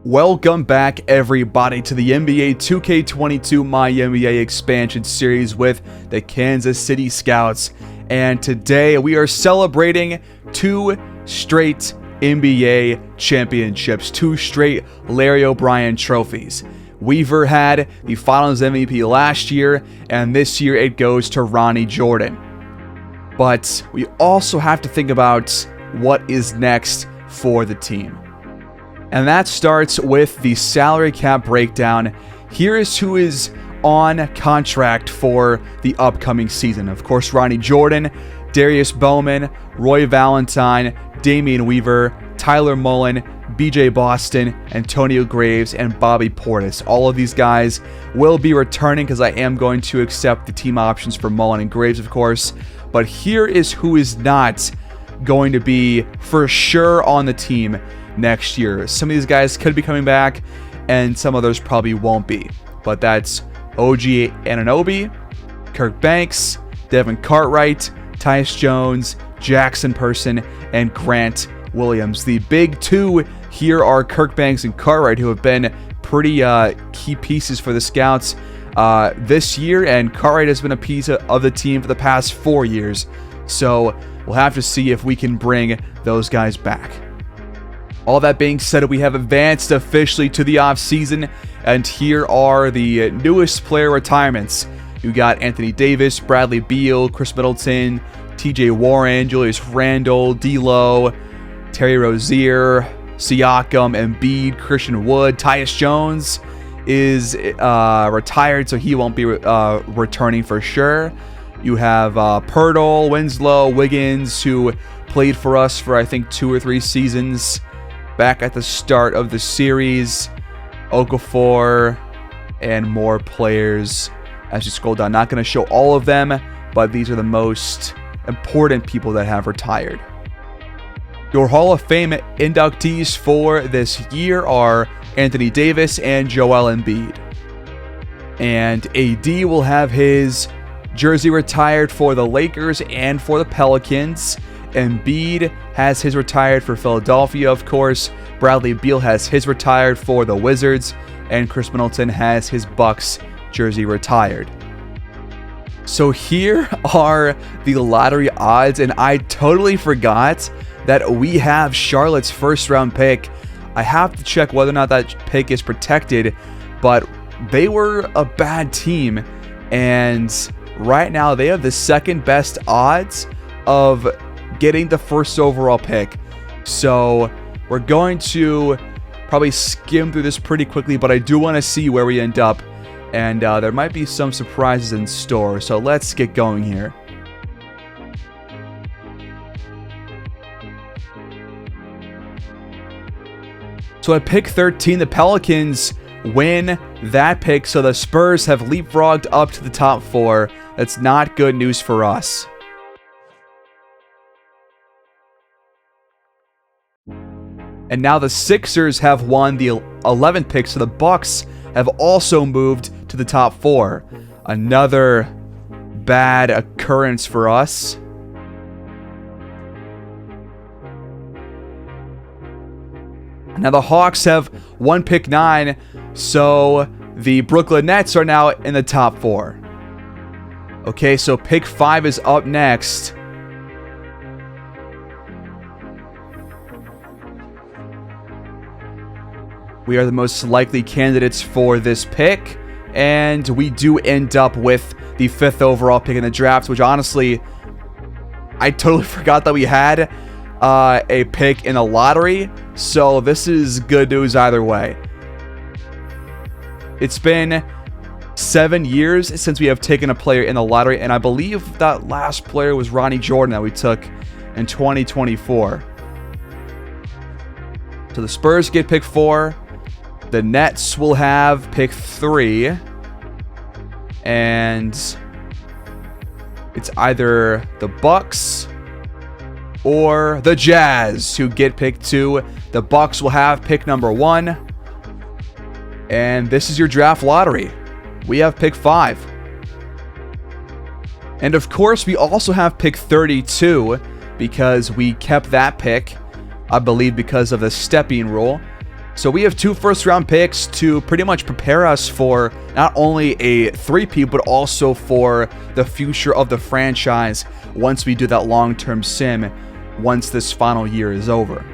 Welcome back, everybody, to the NBA 2K22 MyNBA expansion series with the Kansas City Scouts. And today we are celebrating 2 straight NBA championships, 2 straight Larry O'Brien trophies. Weaver had the Finals MVP last year, and this year it goes to Ronnie Jordan. But we also have to think about what is next for the team. And that starts with the salary cap breakdown. Here is who is on contract for the upcoming season. Of course, Ronnie Jordan, Darius Bowman, Roy Valentine, Damian Weaver, Tyler Mullen, BJ Boston, Antonio Graves, and Bobby Portis. All of these guys will be returning because I am going to accept the team options for Mullen and Graves, of course. But here is who is not going to be for sure on the team next year. Some of these guys could be coming back, and some others probably won't be. But that's OG Anunoby, Kirk Banks, Devin Cartwright, Tyus Jones, Jackson Person, and Grant Williams. The big 2 here are Kirk Banks and Cartwright, who have been pretty key pieces for the Scouts this year, and Cartwright has been a piece of the team for the past 4 years. So we'll have to see if we can bring those guys back. All that being said, we have advanced officially to the offseason, and here are the newest player retirements. You got Anthony Davis, Bradley Beal, Chris Middleton, TJ Warren, Julius Randle, D'Lo, Terry Rozier, Siakam, Embiid, Christian Wood. Tyus Jones is retired, so he won't be returning for sure. You have Pirtle, Winslow, Wiggins, who played for us for I think 2 or 3 seasons back at the start of the series. Okafor, and more players as you scroll down. Not going to show all of them, but these are the most important people that have retired. Your Hall of Fame inductees for this year are Anthony Davis and Joel Embiid. And AD will have his jersey retired for the Lakers and for the Pelicans. Embiid has his retired for Philadelphia, of course. Bradley Beal has his retired for the Wizards. And Chris Middleton has his Bucks jersey retired. So here are the lottery odds, and I totally forgot that we have Charlotte's first round pick. I have to check whether or not that pick is protected, but they were a bad team, and right now they have the second best odds of getting the first overall pick. So we're going to probably skim through this pretty quickly, but I do want to see where we end up, and there might be some surprises in store. So let's get going here. So at pick 13, the Pelicans win that pick, so the Spurs have leapfrogged up to the top 4. That's not good news for us. And now the Sixers have won the 11th pick, so the Bucks have also moved to the top 4. Another bad occurrence for us. Now the Hawks have won pick 9, so the Brooklyn Nets are now in the top 4. Okay, so pick 5 is up next. We are the most likely candidates for this pick, and we do end up with the 5th overall pick in the draft, which honestly, I totally forgot that we had a pick in the lottery, so this is good news either way. It's been 7 years since we have taken a player in the lottery, and I believe that last player was Ronnie Jordan that we took in 2024. So the Spurs get pick 4. The Nets will have pick 3. And it's either the Bucks or the Jazz who get pick 2. The Bucks will have pick number 1. And this is your draft lottery. We have pick 5. And of course, we also have pick 32 because we kept that pick, I believe, because of the stepping rule. So we have 2 first-round picks to pretty much prepare us for not only a three-peat, but also for the future of the franchise once we do that long-term sim once this final year is over.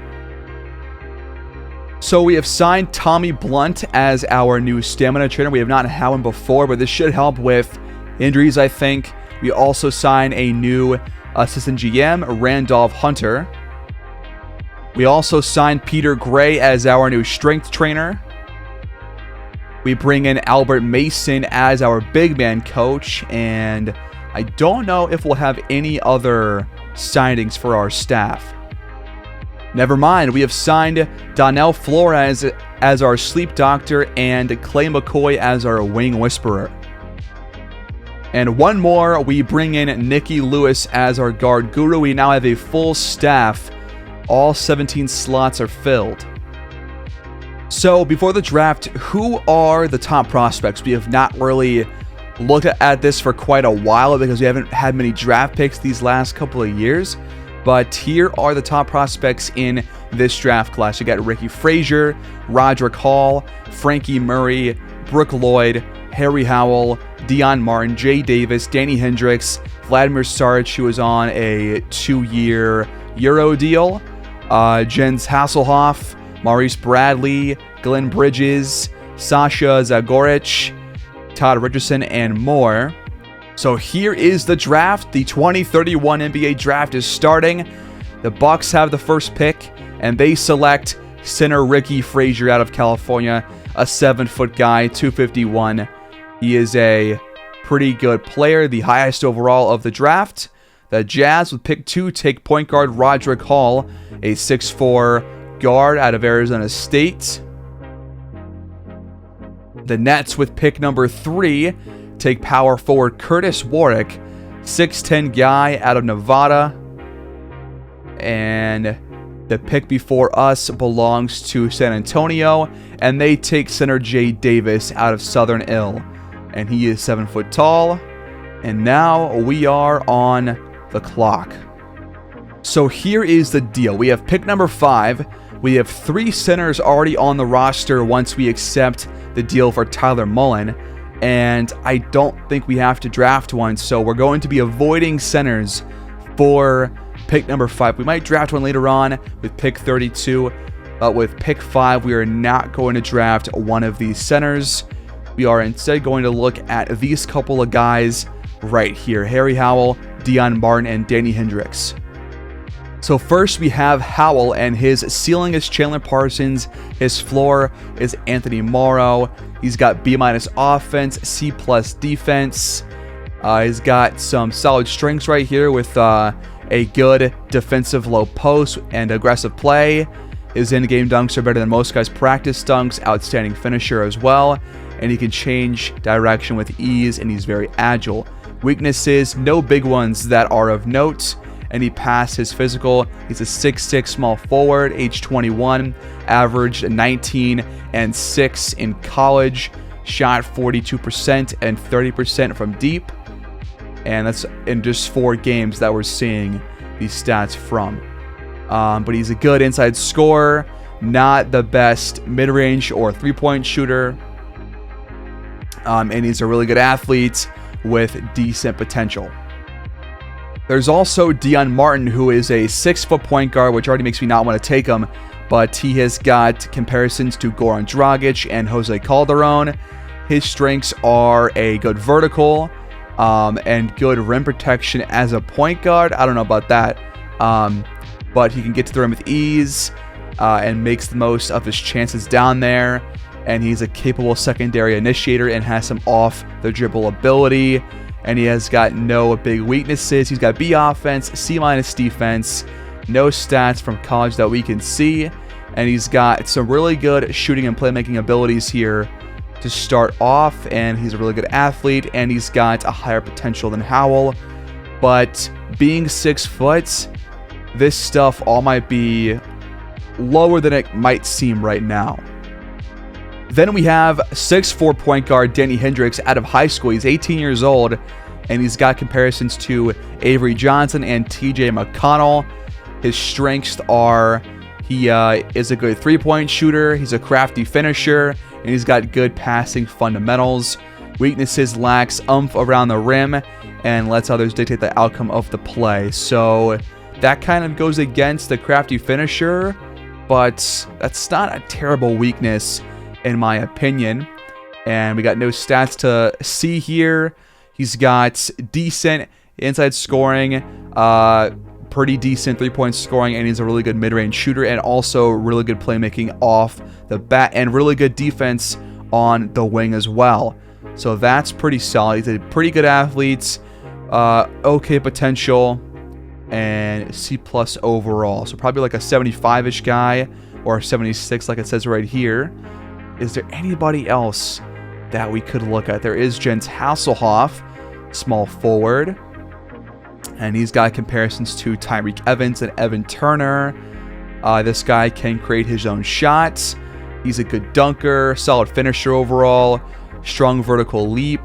So we have signed Tommy Blunt as our new stamina trainer. We have not had one before, but this should help with injuries, I think. We also signed a new assistant GM, Randolph Hunter. We also signed Peter Gray as our new strength trainer. We bring in Albert Mason as our big man coach, and I don't know if we'll have any other signings for our staff. Never mind, we have signed Donnell Flores as our sleep doctor and Clay McCoy as our wing whisperer. And one more, we bring in Nikki Lewis as our guard guru. We now have a full staff. All 17 slots are filled. So before the draft, who are the top prospects? We have not really looked at this for quite a while because we haven't had many draft picks these last couple of years. But here are the top prospects in this draft class. You got Ricky Frazier, Roderick Hall, Frankie Murray, Brooke Lloyd, Harry Howell, Dion Martin, Jay Davis, Danny Hendricks, Vladimir Saric, who was on a 2-year Euro deal, Jens Hasselhoff, Maurice Bradley, Glenn Bridges, Sasha Zagorich, Todd Richardson, and more. So here is the draft. The 2031 NBA draft is starting. The Bucks have the first pick, and they select center Ricky Frazier out of California, a 7-foot guy, 251. He is a pretty good player, the highest overall of the draft. The Jazz with pick 2 take point guard Roderick Hall, a 6'4" guard out of Arizona State. The Nets with pick number 3 take power forward Curtis Warwick, 6'10" guy out of Nevada. And the pick before us belongs to San Antonio, and they take center Jay Davis out of Southern Ill. And he is 7 foot tall. And now we are on the clock. So here is the deal. We have pick number 5. We have 3 centers already on the roster once we accept the deal for Tyler Mullen. And I don't think we have to draft one, so we're going to be avoiding centers for pick number 5. We might draft one later on with pick 32, but with pick 5, we are not going to draft one of these centers. We are instead going to look at these couple of guys right here: Harry Howell, Dion Martin, and Danny Hendricks. So first we have Howell, and his ceiling is Chandler Parsons. His floor is Anthony Morrow. He's got B- offense, C+ defense. He's got some solid strengths right here with a good defensive low post and aggressive play. His in-game dunks are better than most guys' practice dunks. Outstanding finisher as well. And he can change direction with ease, and he's very agile. Weaknesses, no big ones that are of note. And he passed his physical. He's a 6'6" small forward, age 21, averaged 19 and 6 in college, shot 42% and 30% from deep. And that's in just 4 games that we're seeing these stats from. But he's a good inside scorer, not the best mid-range or three-point shooter. And he's a really good athlete with decent potential. There's also Dion Martin, who is a 6-foot point guard, which already makes me not want to take him, but he has got comparisons to Goran Dragic and Jose Calderon. His strengths are a good vertical and good rim protection as a point guard. I don't know about that, but he can get to the rim with ease and makes the most of his chances down there. And he's a capable secondary initiator and has some off-the-dribble ability. And he has got no big weaknesses. He's got B offense, C- defense, no stats from college that we can see. And he's got some really good shooting and playmaking abilities here to start off. And he's a really good athlete, and he's got a higher potential than Howell. But being 6 foot, this stuff all might be lower than it might seem right now. Then we have 6'4" point guard Danny Hendricks out of high school. He's 18 years old, and he's got comparisons to Avery Johnson and TJ McConnell. His strengths are He is a good three-point shooter. He's a crafty finisher, and he's got good passing fundamentals. Weaknesses: lacks oomph around the rim and lets others dictate the outcome of the play. So that kind of goes against the crafty finisher, but that's not a terrible weakness in my opinion. And we got no stats to see here. He's got decent inside scoring, pretty decent three-point scoring, and he's a really good mid-range shooter, and also really good playmaking off the bat, and really good defense on the wing as well. So that's pretty solid. He's a pretty good athlete, okay potential, and C+ overall. So probably like a 75-ish guy, or a 76 like it says right here. Is there anybody else that we could look at? There is Jens Hasselhoff, small forward, and he's got comparisons to Tyreke Evans and Evan Turner. This guy can create his own shots. He's a good dunker, solid finisher overall, strong vertical leap.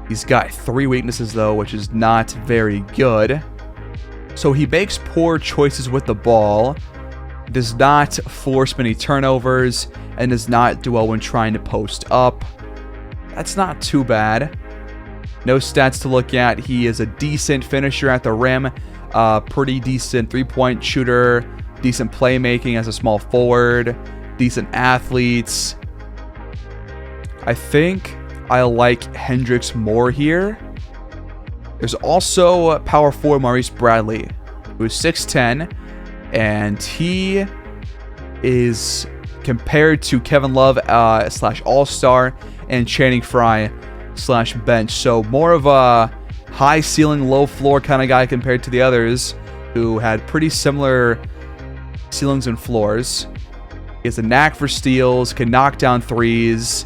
He's got 3 weaknesses though, which is not very good. So he makes poor choices with the ball, does not force many turnovers, and does not do well when trying to post up. That's not too bad. No stats to look at. He is a decent finisher at the rim, pretty decent three-point shooter, decent playmaking as a small forward, decent athletes. I think I like Hendricks more here. There's also power forward Maurice Bradley, who's 6'10", and he is compared to Kevin Love / All-Star and Channing Frye / bench. So more of a high ceiling, low floor kind of guy compared to the others who had pretty similar ceilings and floors. He has a knack for steals, can knock down threes.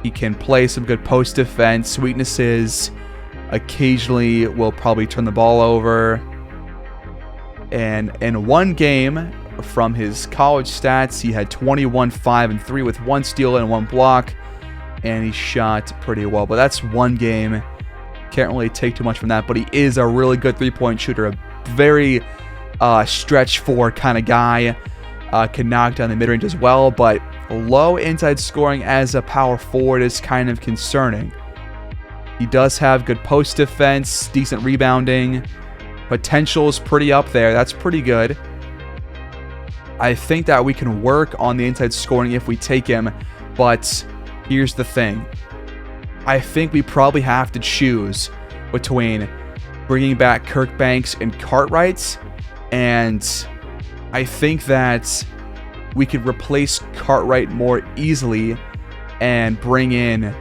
He can play some good post defense. Weaknesses: occasionally will probably turn the ball over. And in one game from his college stats, he had 21, 5, and 3 with 1 steal and 1 block. And he shot pretty well. But that's one game. Can't really take too much from that. But he is a really good three-point shooter. A very stretch four kind of guy. Can knock down the mid-range as well. But low inside scoring as a power forward is kind of concerning. He does have good post defense, decent rebounding. Potential is pretty up there. That's pretty good. I think that we can work on the inside scoring if we take him. But here's the thing. I think we probably have to choose between bringing back Kirkbanks and Cartwright. And I think that we could replace Cartwright more easily and bring in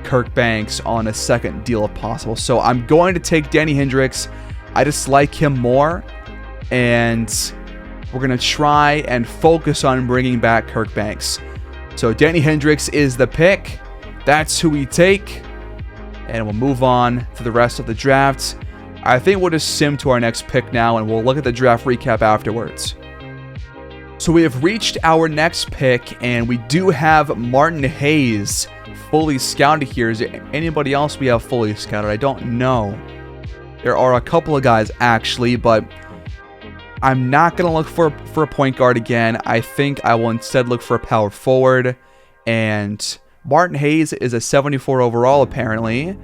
Kirkbanks on a second deal if possible. So I'm going to take Danny Hendricks. I just like him more. And we're going to try and focus on bringing back Kirkbanks. So Danny Hendricks is the pick. That's who we take. And we'll move on to the rest of the draft. I think we'll just sim to our next pick now, and we'll look at the draft recap afterwards. So we have reached our next pick, and we do have Martin Hayes fully scouted here. Is there anybody else we have fully scouted? I don't know. There are a couple of guys, actually, but I'm not going to look for a point guard again. I think I will instead look for a power forward. And Martin Hayes is a 74 overall, apparently.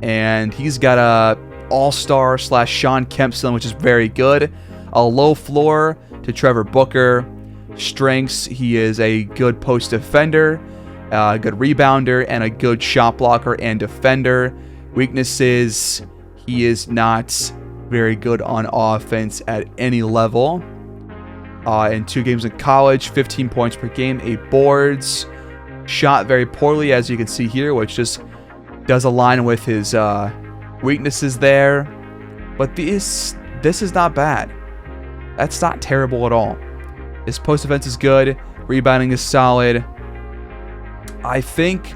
And he's got a all-star / Sean Kemp ceiling, which is very good. A low floor to Trevor Booker. Strengths: he is a good post defender, a good rebounder, and a good shot blocker and defender. Weaknesses: he is not very good on offense at any level. In 2 games in college, 15 points per game, 8 boards. Shot very poorly, as you can see here, which just does align with his weaknesses there. But this is not bad. That's not terrible at all. His post defense is good. Rebounding is solid. I think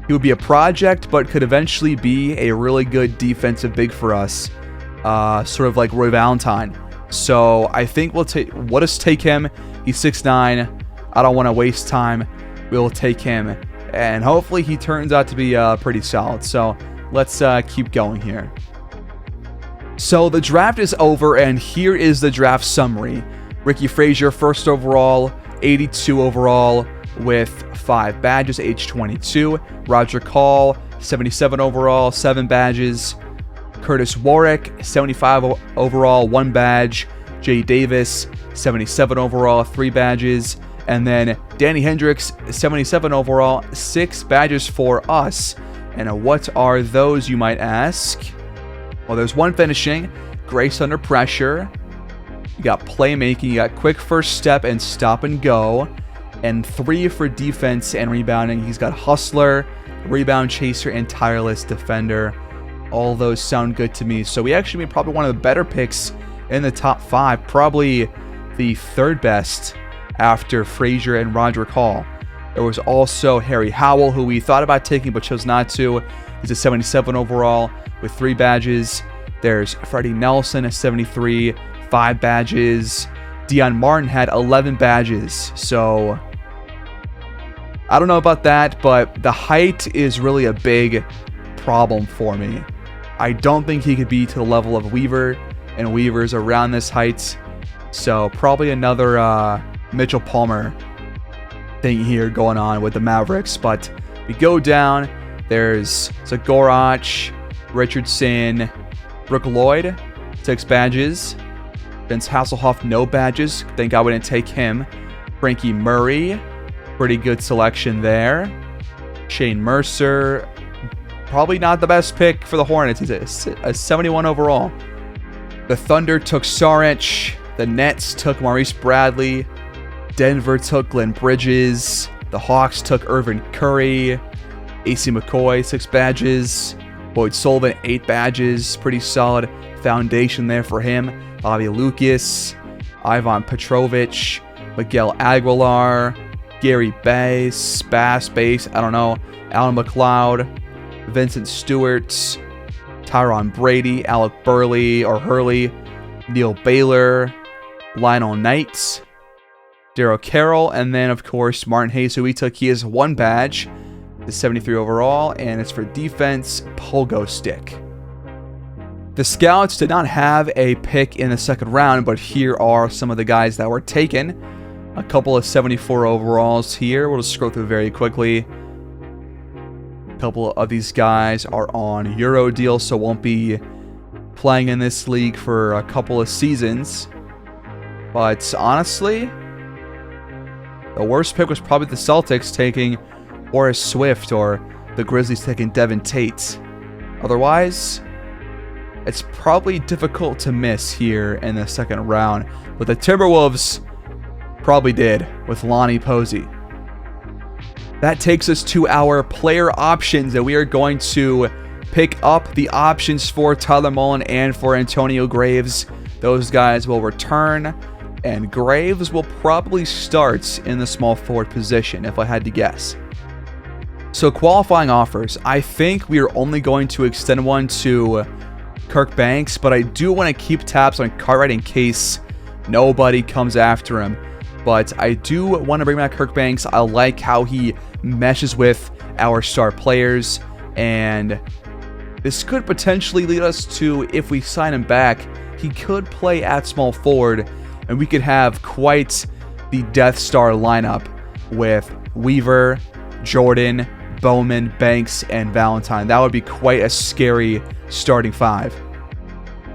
he would be a project, but could eventually be a really good defensive big for us. Sort of like Roy Valentine. So I think we'll just take him. He's 6'9". I don't want to waste time. We'll take him. And hopefully he turns out to be pretty solid. So let's keep going here. So the draft is over, and here is the draft summary. Ricky Frazier, first overall, 82 overall with 5 badges, age 22. Roger Call, 77 overall, 7 badges. Curtis Warwick, 75 overall, 1 badge. Jay Davis, 77 overall, 3 badges. And then Danny Hendricks, 77 overall, 6 badges for us. And what are those, you might ask? Well, there's 1 finishing, grace under pressure. You got playmaking, you got quick first step and stop and go. And 3 for defense and rebounding. He's got hustler, rebound chaser, and tireless defender. All those sound good to me. So we actually made probably one of the better picks in the top 5. Probably the 3rd best after Frazier and Roderick Hall. There was also Harry Howell, who we thought about taking but chose not to. He's a 77 overall with 3 badges. There's Freddie Nelson, a 73, 5 badges. Deion Martin had 11 badges. So I don't know about that, but the height is really a big problem for me. I don't think he could be to the level of Weaver, and Weaver's around this height. So probably another Mitchell Palmer thing here going on with the Mavericks. But we go down. There's Zagorach, Richardson, Brooke Lloyd, 6 badges. Vince Hasselhoff, no badges. Thank God we didn't take him. Frankie Murray, pretty good selection there. Shane Mercer, probably not the best pick for the Hornets. He's a 71 overall. The Thunder took Saric. The Nets took Maurice Bradley. Denver took Glenn Bridges. The Hawks took Irvin Curry. AC McCoy, 6 badges. Boyd Sullivan, 8 badges. Pretty solid foundation there for him. Bobby Lucas, Ivan Petrovic, Miguel Aguilar, Gary Bass, I don't know, Alan McLeod, Vincent Stewart, Tyron Brady, Alec Hurley, Neil Baylor, Lionel Knight, Darryl Carroll, and then, of course, Martin Hayes, who we took. He has 1 badge, the 73 overall, and it's for defense, pogo stick. The Scouts did not have a pick in the 2nd round, but here are some of the guys that were taken. A couple of 74 overalls here. We'll just scroll through very quickly. A couple of these guys are on Euro deal, so won't be playing in this league for a couple of seasons. But honestly, the worst pick was probably the Celtics taking Horace Swift, or the Grizzlies taking Devin Tate. Otherwise, it's probably difficult to miss here in the 2nd round. But the Timberwolves probably did with Lonnie Posey. That takes us to our player options, and we are going to pick up the options for Tyler Mullen and for Antonio Graves. Those guys will return, and Graves will probably start in the small forward position, if I had to guess. So qualifying offers, I think we are only going to extend one to Kirk Banks, but I do want to keep tabs on Cartwright in case nobody comes after him. But I do want to bring back Kirk Banks. I like how he meshes with our star players, and this could potentially lead us to, if we sign him back, he could play at small forward, and we could have quite the Death Star lineup with Weaver, Jordan, Bowman, Banks, and Valentine. That would be quite a scary starting 5.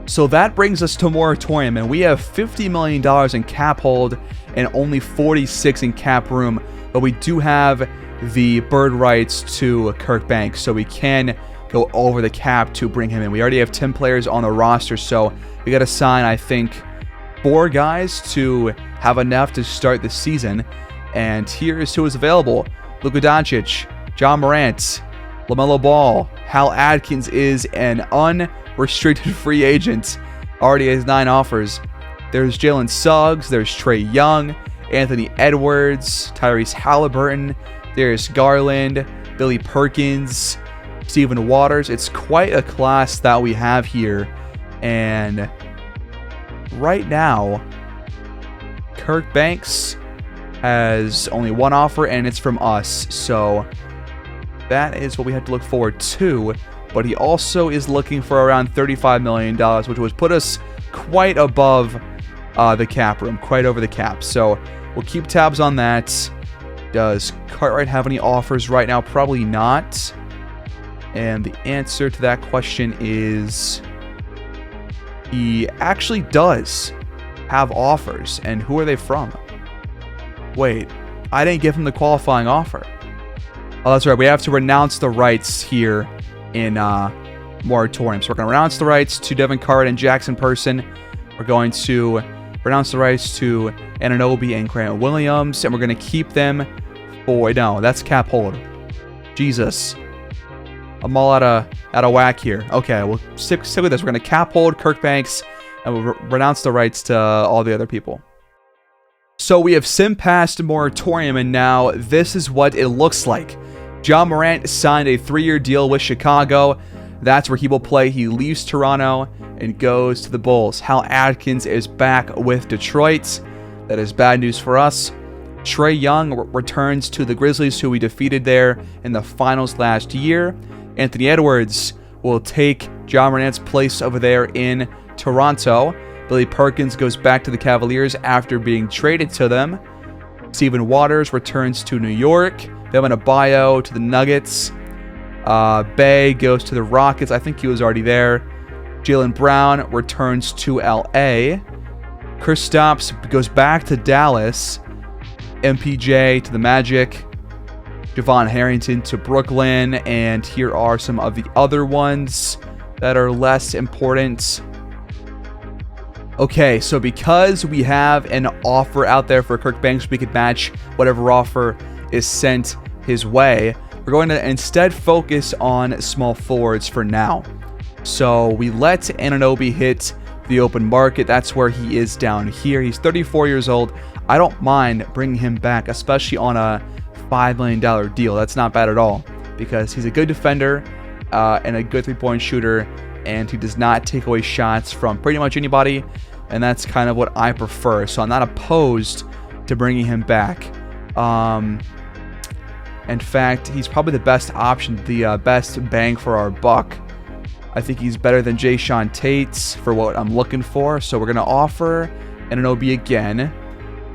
So that brings us to moratorium, and we have $50 million in cap hold and only 46 in cap room, but we do have the bird rights to Kirk Banks, so we can go over the cap to bring him in. We already have 10 players on the roster, so we got to sign, I think, 4 guys to have enough to start the season. And here is who is available: Luka Doncic, John Morant, LaMelo Ball. Hal Adkins is an unrestricted free agent. Already has 9 offers. There's Jalen Suggs. There's Trae Young, Anthony Edwards, Tyrese Halliburton. There's Garland, Billy Perkins, Stephen Waters. It's quite a class that we have here. And right now, Kirk Banks has only 1 offer, and it's from us. So that is what we have to look forward to. but he also is looking for around $35 million, which would put us quite above the cap room, quite over the cap. So we'll keep tabs on that. Does Cartwright have any offers right now? Probably not. And the answer to that question is he actually does have offers. And who are they from? Wait, I didn't give him the qualifying offer. Oh, that's right. We have to renounce the rights here in moratorium. So we're going to renounce the rights to Devin Cartwright and Jackson Person. We're going to renounce the rights to Anunoby and Grant Williams. And we're going to keep them for... No, that's cap hold. Jesus. I'm all out of whack here. Okay, we'll stick with this. We're going to cap hold Kirk Banks, and we'll renounce the rights to all the other people. So we have sim passed moratorium, and now this is what it looks like. Ja Morant signed a 3-year deal with Chicago. That's where he will play. He leaves Toronto and goes to the Bulls. Hal Adkins is back with Detroit. That is bad news for us. Trae Young returns to the Grizzlies, who we defeated there in the finals last year. Anthony Edwards will take Ja Morant's place over there in Toronto. Billy Perkins goes back to the Cavaliers after being traded to them. Stephen Waters returns to New York. Bam Adebayo to the Nuggets. Bay goes to the Rockets. I think he was already there. Jaylen Brown returns to LA. Kristaps goes back to Dallas. MPJ to the Magic. Javon Harrington to Brooklyn. And here are some of the other ones that are less important. Okay, so because we have an offer out there for Kirk Banks, we could match whatever offer is sent his way. We're going to instead focus on small forwards for now. So we let Anunoby hit the open market. That's where he is down here. He's 34 years old. I don't mind bringing him back, especially on a $5 million deal. That's not bad at all because he's a good defender and a good three-point shooter, and he does not take away shots from pretty much anybody, and that's kind of what I prefer. So I'm not opposed to bringing him back. In fact, he's probably the best option, the best bang for our buck. I think he's better than Jayshawn Tate for what I'm looking for. So we're going to offer Anunoby again,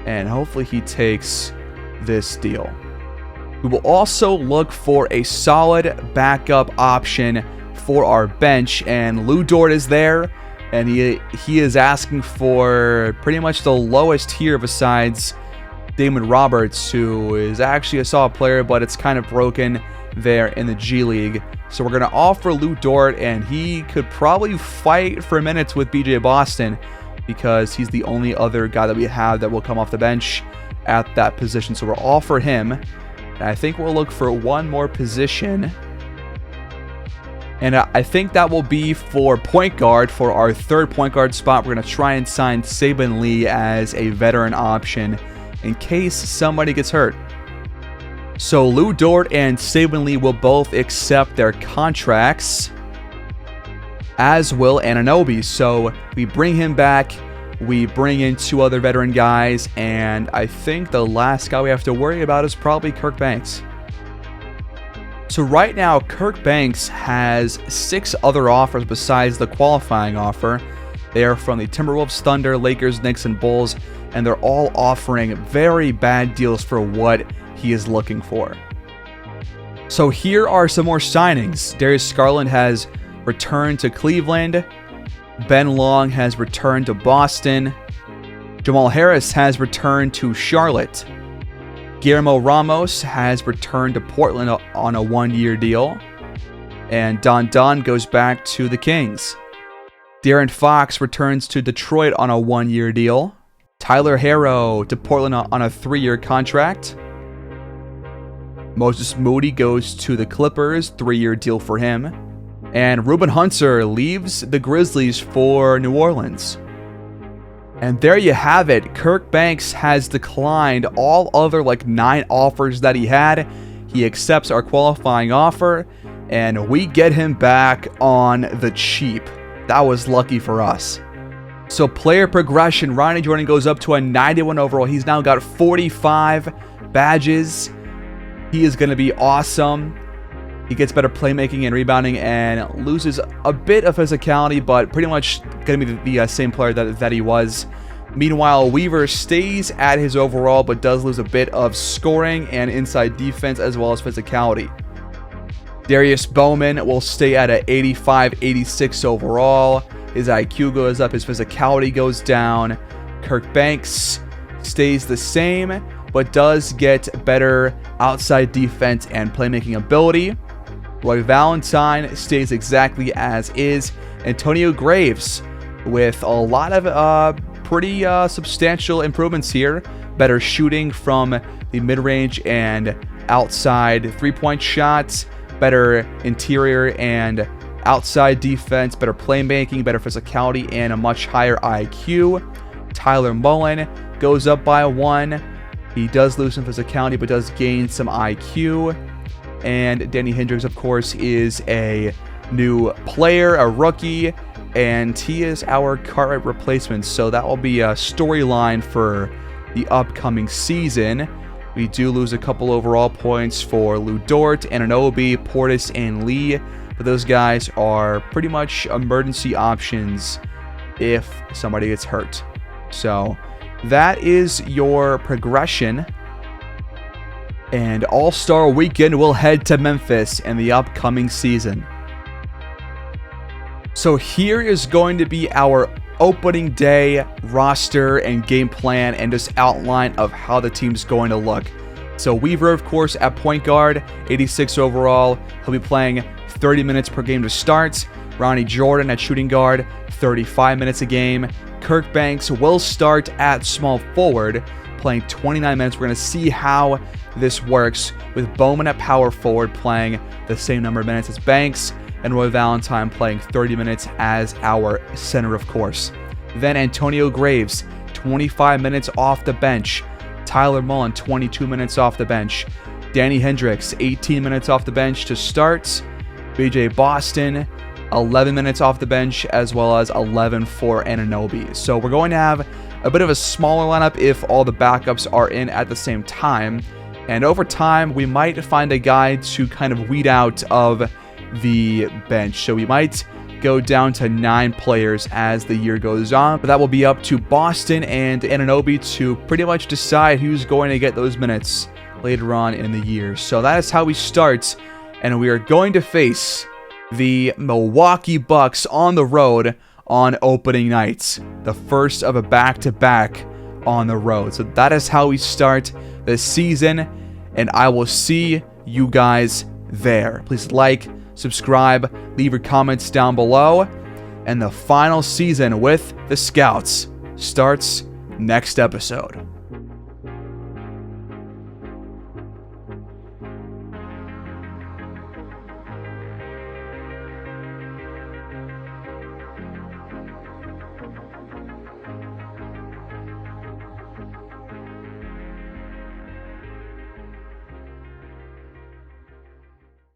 and hopefully he takes this deal. We will also look for a solid backup option for our bench, and Lou Dort is there, and he is asking for pretty much the lowest tier besides Damon Roberts, who is actually a solid player, but it's kind of broken there in the G League. So we're going to offer Lou Dort, and he could probably fight for minutes with BJ Boston because he's the only other guy that we have that will come off the bench at that position. So we'll offer him, and I think we'll look for one more position. And I think that will be for point guard. For our third point guard spot, we're going to try and sign Saben Lee as a veteran option in case somebody gets hurt. So Lou Dort and Saben Lee will both accept their contracts, as will Anunoby. So we bring him back. We bring in 2 other veteran guys, and I think the last guy we have to worry about is probably Kirk Banks. So right now, Kirk Banks has 6 other offers besides the qualifying offer. They are from the Timberwolves, Thunder, Lakers, Knicks, and Bulls, and they're all offering very bad deals for what he is looking for. So here are some more signings. Darius Garland has returned to Cleveland. Ben Long has returned to Boston. Jamal Harris has returned to Charlotte. Guillermo Ramos has returned to Portland on a 1-year deal. And Don Dunn goes back to the Kings. De'Aaron Fox returns to Detroit on a 1-year deal. Tyler Herro to Portland on a 3-year contract. Moses Moody goes to the Clippers, 3-year deal for him. And Reuben Hunter leaves the Grizzlies for New Orleans. And there you have it. Kirk Banks has declined all other 9 offers that he had. He accepts our qualifying offer, and we get him back on the cheap. That was lucky for us. So player progression, Ronnie Jordan goes up to a 91 overall. He's now got 45 badges. He is going to be awesome. He gets better playmaking and rebounding and loses a bit of physicality, but pretty much going to be the same player that he was. Meanwhile, Weaver stays at his overall, but does lose a bit of scoring and inside defense as well as physicality. Darius Bowman will stay at an 85-86 overall. His IQ goes up, his physicality goes down. Kirk Banks stays the same, but does get better outside defense and playmaking ability. Roy Valentine stays exactly as is. Antonio Graves with a lot of pretty substantial improvements here. Better shooting from the mid-range and outside three-point shots. Better interior and outside defense. Better playmaking, better physicality, and a much higher IQ. Tyler Mullen goes up by 1. He does lose some physicality, but does gain some IQ. And Danny Hendricks, of course, is a new player, a rookie, and he is our Cartwright replacement. So that will be a storyline for the upcoming season. We do lose a couple overall points for Lou Dort, Anunoby, Portis, and Lee. But those guys are pretty much emergency options if somebody gets hurt. So that is your progression. And All-Star Weekend will head to Memphis in the upcoming season. So here is going to be our opening day roster and game plan and just outline of how the team's going to look. So Weaver, of course, at point guard, 86 overall. He'll be playing 30 minutes per game to start. Ronnie Jordan at shooting guard, 35 minutes a game. Kirk Banks will start at small forward, playing 29 minutes. We're going to see how this works with Bowman at power forward playing the same number of minutes as Banks, and Roy Valentine playing 30 minutes as our center, of course. Then Antonio Graves, 25 minutes off the bench. Tyler Mullen, 22 minutes off the bench. Danny Hendricks, 18 minutes off the bench to start. BJ Boston, 11 minutes off the bench, as well as 11 for Anunoby. So we're going to have a bit of a smaller lineup if all the backups are in at the same time. And over time, we might find a guy to kind of weed out of the bench. So we might go down to 9 players as the year goes on. But that will be up to Boston and Anunoby to pretty much decide who's going to get those minutes later on in the year. So that is how we start. And we are going to face the Milwaukee Bucks on the road on opening night. The first of a back-to-back on the road. So that is how we start the season, and I will see you guys there. Please like, subscribe, leave your comments down below, and the final season with the Scouts starts next episode.